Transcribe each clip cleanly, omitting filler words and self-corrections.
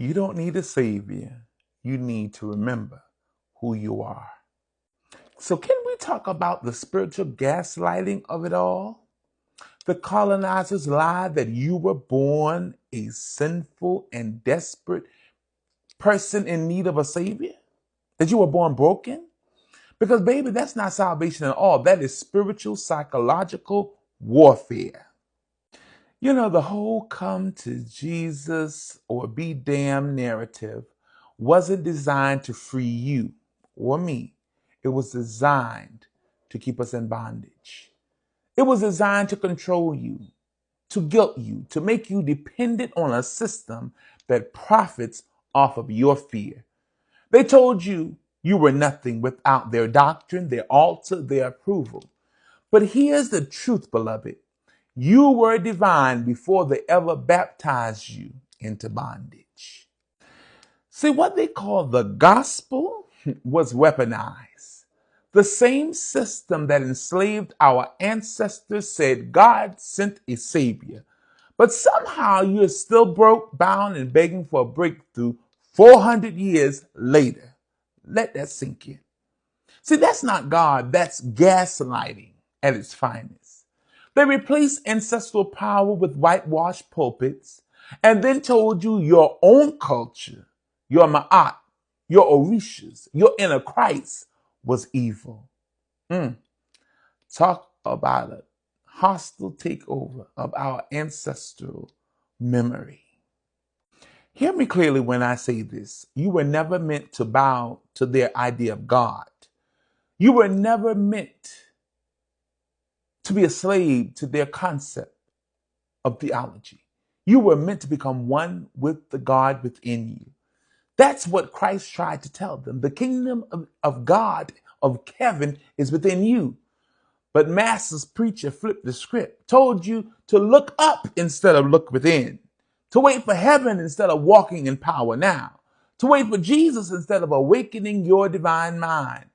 You don't need a savior. You need to remember who you are. So can we talk about the spiritual gaslighting of it all? The colonizers lied that you were born a sinful and desperate person in need of a savior, that you were born broken. Because, baby, that's not salvation at all. That is spiritual, psychological warfare. You know, the whole come to Jesus or be damned narrative wasn't designed to free you or me. It was designed to keep us in bondage. It was designed to control you, to guilt you, to make you dependent on a system that profits off of your fear. They told you you were nothing without their doctrine, their altar, their approval. But here's the truth, beloved. You were divine before they ever baptized you into bondage. See, what they call the gospel was weaponized. The same system that enslaved our ancestors said God sent a savior. But somehow you're still broke, bound, and begging for a breakthrough 400 years later. Let that sink in. See, that's not God, that's gaslighting at its finest. They replaced ancestral power with whitewashed pulpits and then told you your own culture, your Ma'at, your Orishas, your inner Christ was evil. Talk about a hostile takeover of our ancestral memory. Hear me clearly when I say this. You were never meant to bow to their idea of God. You were never meant to be a slave to their concept of theology. You were meant to become one with the God within you. That's what Christ tried to tell them. The kingdom of God, of heaven, is within you. But Master's preacher flipped the script, told you to look up instead of look within, to wait for heaven instead of walking in power now, to wait for Jesus instead of awakening your divine mind.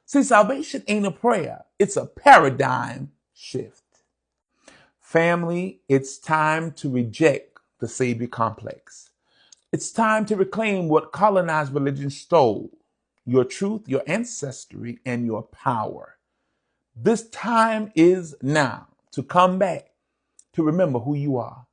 See, salvation ain't a prayer. It's a paradigm shift. Family, it's time to reject the Savior complex. It's time to reclaim what colonized religion stole, your truth, your ancestry, and your power. This time is now to come back, to remember who you are.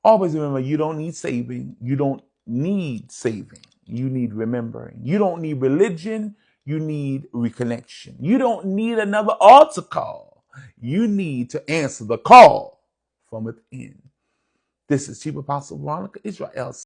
Always remember, you don't need saving. You don't need saving. You need remembering. You don't need religion. You need reconnection. You don't need another altar call. You need to answer the call from within. This is Chief Apostle Veronica, Yisrael.